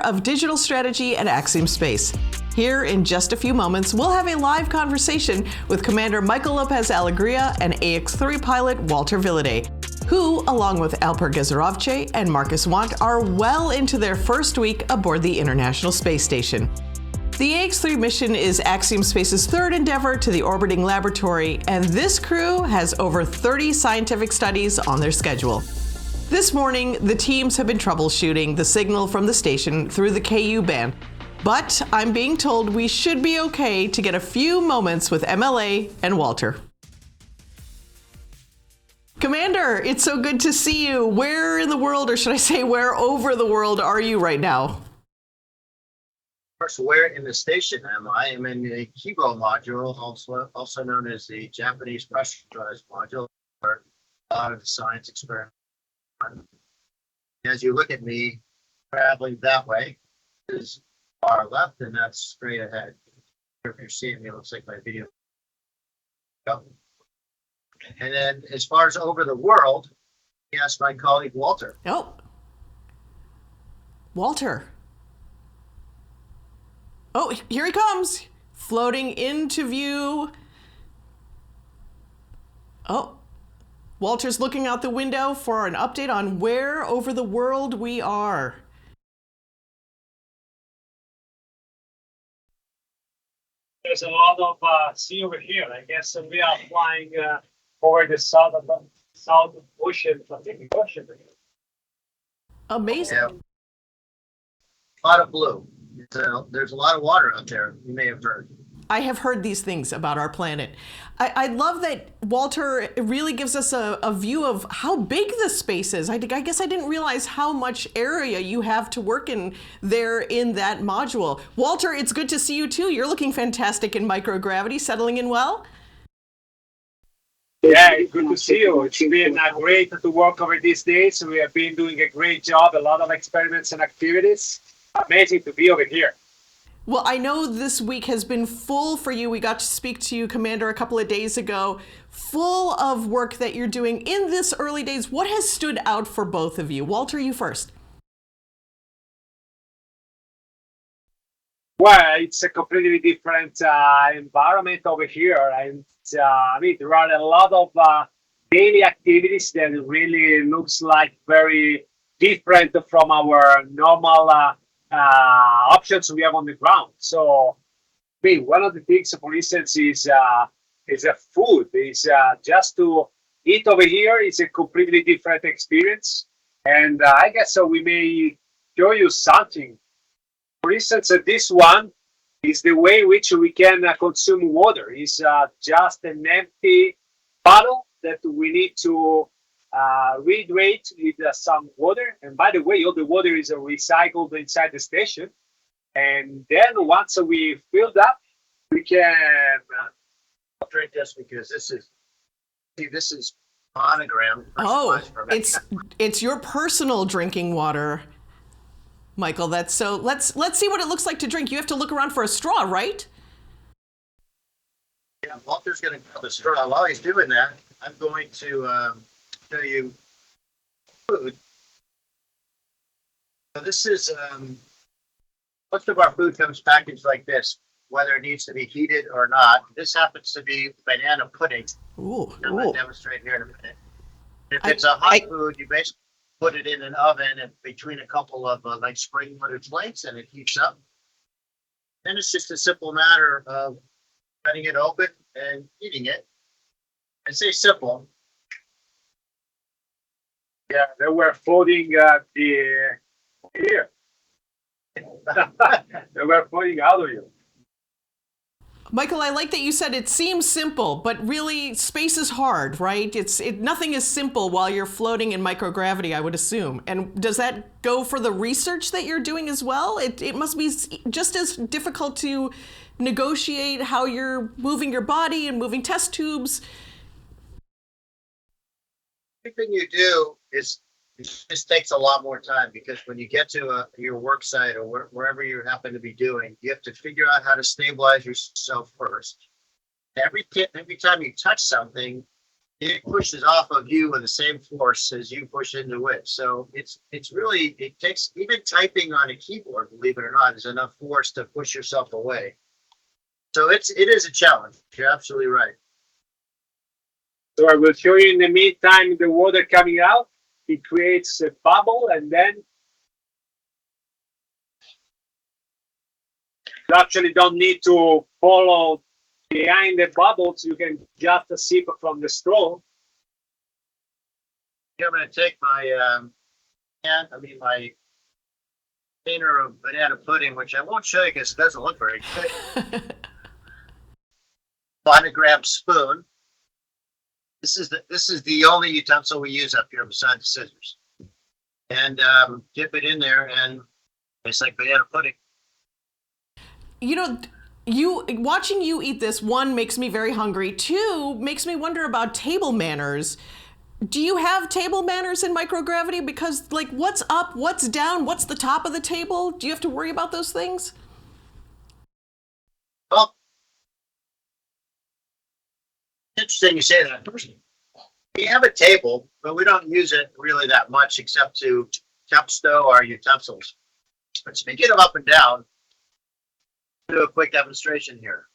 of Digital Strategy at Axiom Space. Here in just a few moments, we'll have a live conversation with Commander Michael Lopez Alegria and AX-3 pilot Walter Villaday, who, along with Alper Gezerovce and Marcus Want, are well into their first week aboard the International Space Station. The AX-3 mission is Axiom Space's third endeavor to the orbiting laboratory, and this crew has over 30 scientific studies on their schedule. This morning, the teams have been troubleshooting the signal from the station through the KU band, but I'm being told we should be okay to get a few moments with MLA and Walter. Commander, it's so good to see you. Where in the world, or should I say where over the world, are you right now? First, where in the station am I? I'm in the Kibo module, also known as the Japanese pressurized module, where a lot of the science experiment. As you look at me traveling that way, is far left, and that's straight ahead. If you're seeing me, it looks like my video. And then, as far as over the world, ask my colleague Walter. Oh, Walter. Oh, here he comes, floating into view. Oh, Walter's looking out the window for an update on where over the world we are. There's a lot of sea over here. I guess we are flying over the South Ocean, Pacific Ocean. Amazing. Yeah. A lot of blue. There's a lot of water out there, you may have heard. I have heard these things about our planet. I love that Walter really gives us a view of how big the space is. I guess I didn't realize how much area you have to work in there in that module. Walter, it's good to see you too. You're looking fantastic in microgravity, settling in well? Yeah, it's good to see you. It's been great to work over these days. We have been doing a great job, a lot of experiments and activities. Amazing to be over here. Well, I know this week has been full for you. We got to speak to you, Commander, a couple of days ago. Full of work that you're doing in this early days. What has stood out for both of you? Walter, you first. Well, it's a completely different environment over here. And I mean, there are a lot of daily activities that really looks like very different from our normal options we have on the ground. So, I mean, one of the things, for instance, is a food. Is just to eat over here is a completely different experience. And I guess so. We may show you something. For instance, this one is the way in which we can consume water. It's just an empty bottle that we need to rehydrate with some water. And by the way, all the water is recycled inside the station. And then once we filled up, we can Drink this because this is monogram. Oh, it's your personal drinking water, Michael. That's so. Let's see what it looks like to drink. You have to look around for a straw, right? Yeah, Walter's going to grab a straw. While he's doing that, I'm going to show you food. So this is most of our food comes packaged like this, whether it needs to be heated or not. This happens to be banana pudding. Ooh, I'm going to demonstrate here in a minute. If it's a hot food, you basically put it in an oven and between a couple of like spring water plates, and it heats up. Then it's just a simple matter of cutting it open and eating it. I say simple. Yeah, they were floating here. They were floating out of you. Michael, I like that you said it seems simple, but really space is hard, right? Nothing is simple while you're floating in microgravity, I would assume. And does that go for the research that you're doing as well? It must be just as difficult to negotiate how you're moving your body and moving test tubes. Everything you do is it just takes a lot more time, because when you get to your work site or wherever you happen to be doing, you have to figure out how to stabilize yourself first. Every time you touch something, it pushes off of you with the same force as you push into it. So it's really, it takes, even typing on a keyboard, believe it or not, is enough force to push yourself away. So it is a challenge. You're absolutely right. So I will show you in the meantime the water coming out. It creates a bubble, and then you actually don't need to follow behind the bubbles. You can just sip from the straw. I'm going to take my my container of banana pudding, which I won't show you because it doesn't look very good. Monogram spoon. This is the only utensil we use up here besides the scissors. And dip it in there, and it's like banana pudding. You know, watching you eat this, one, makes me very hungry. Two, makes me wonder about table manners. Do you have table manners in microgravity? Because, like, what's up, what's down, what's the top of the table? Do you have to worry about those things? Well, interesting you say that. We have a table, but we don't use it really that much except to stow our utensils. But to get them up and down, do a quick demonstration here.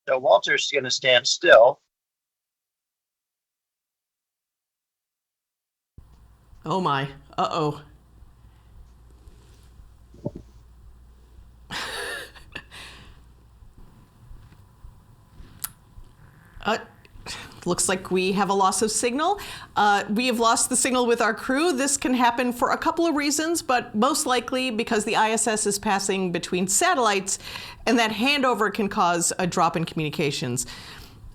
So Walter's going to stand still. Oh my, uh-oh. Looks like we have a loss of signal. We have lost the signal with our crew. This can happen for a couple of reasons, but most likely because the ISS is passing between satellites, and that handover can cause a drop in communications.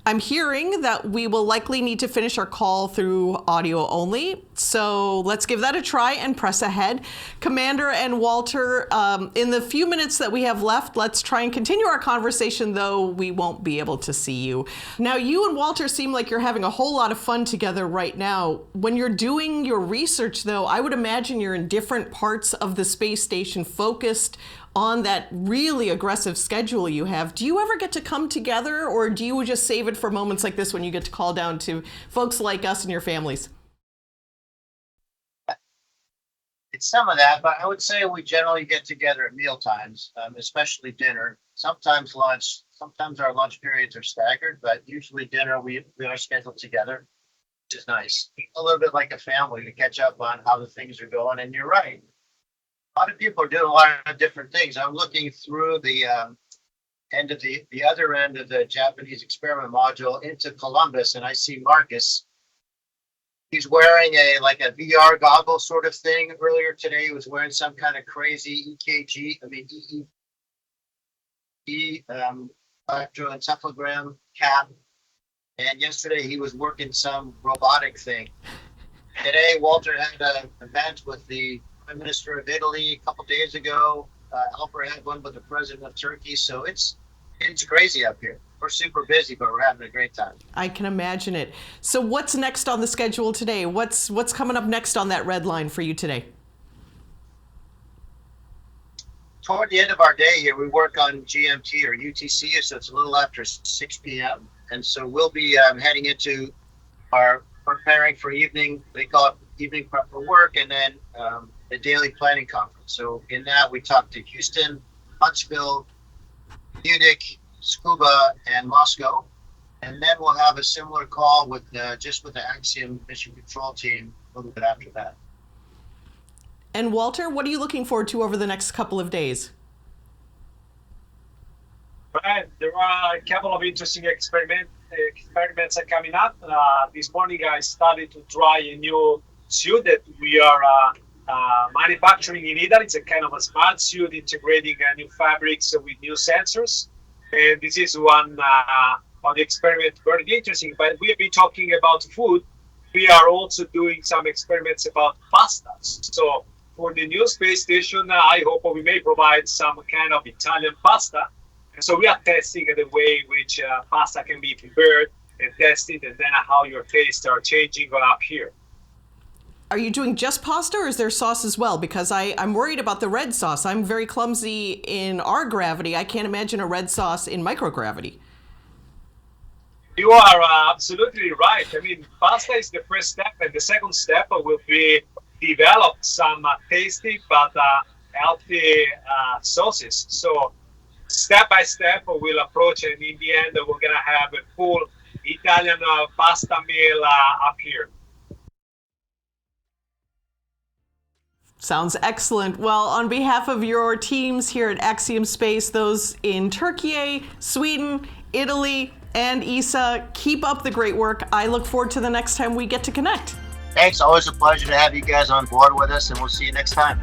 I'm hearing that we will likely need to finish our call through audio only, so let's give that a try and press ahead. Commander and Walter, in the few minutes that we have left, let's try and continue our conversation, though we won't be able to see you. Now, you and Walter seem like you're having a whole lot of fun together right now. When you're doing your research, though, I would imagine you're in different parts of the space station focused on that really aggressive schedule you have. Do you ever get to come together, or do you just save it for moments like this when you get to call down to folks like us and your families? It's some of that, but I would say we generally get together at meal times, especially dinner. Sometimes lunch. Sometimes our lunch periods are staggered, but usually dinner we are scheduled together, which is nice. A little bit like a family to catch up on how the things are going. And you're right. A lot of people are doing a lot of different things. I'm looking through the end of the other end of the Japanese experiment module into Columbus, and I see Marcus. He's wearing a VR goggle sort of thing. Earlier today, he was wearing some kind of crazy electroencephalogram cap. And yesterday he was working some robotic thing. Today, Walter had an event with the Prime Minister of Italy a couple days ago. Alfred had one with the President of Turkey. So it's crazy up here. We're super busy, but we're having a great time. I can imagine it. So what's next on the schedule today? What's coming up next on that red line for you today? Toward the end of our day here, we work on GMT or UTC, so it's a little after 6 p.m. And so we'll be heading into our preparing for evening. They call it evening prep for work, and then the daily planning conference. So in that, we talk to Houston, Huntsville, Munich, Scuba, and Moscow. And then we'll have a similar call with the Axiom mission control team a little bit after that. And Walter, what are you looking forward to over the next couple of days? Right. There are a couple of interesting experiments are coming up. This morning I started to try a new suit that we are manufacturing in Italy. It's a kind of a smart suit integrating new fabrics with new sensors. And this is one of the experiments very interesting. But we have been talking about food. We are also doing some experiments about pasta. So for the new space station, I hope we may provide some kind of Italian pasta. And so we are testing the way in which pasta can be prepared and tested, and then how your tastes are changing up here. Are you doing just pasta, or is there sauce as well? Because I'm worried about the red sauce. I'm very clumsy in our gravity. I can't imagine a red sauce in microgravity. You are absolutely right. I mean, pasta is the first step, and the second step will be develop some tasty but healthy sauces. So step by step, we'll approach, and in the end, we're gonna have a full Italian pasta meal up here. Sounds excellent. Well, on behalf of your teams here at Axiom Space, those in Turkey, Sweden, Italy, and ESA, keep up the great work. I look forward to the next time we get to connect. Thanks. Always a pleasure to have you guys on board with us, and we'll see you next time.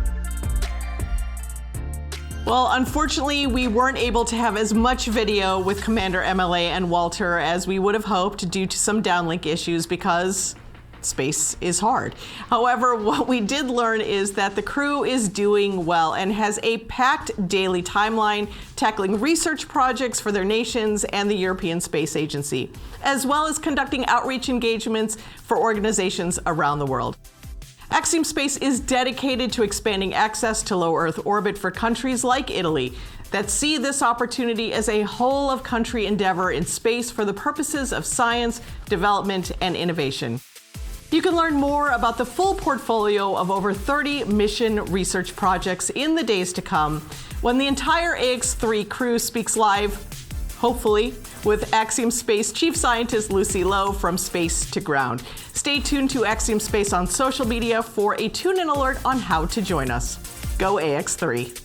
Well, unfortunately, we weren't able to have as much video with Commander MLA and Walter as we would have hoped due to some downlink issues because space is hard. However, what we did learn is that the crew is doing well and has a packed daily timeline tackling research projects for their nations and the European Space Agency, as well as conducting outreach engagements for organizations around the world. Axiom Space is dedicated to expanding access to low Earth orbit for countries like Italy that see this opportunity as a whole of country endeavor in space for the purposes of science, development, and innovation. You can learn more about the full portfolio of over 30 mission research projects in the days to come when the entire AX3 crew speaks live, hopefully, with Axiom Space Chief Scientist Lucy Lowe from Space to Ground. Stay tuned to Axiom Space on social media for a tune-in alert on how to join us. Go AX3.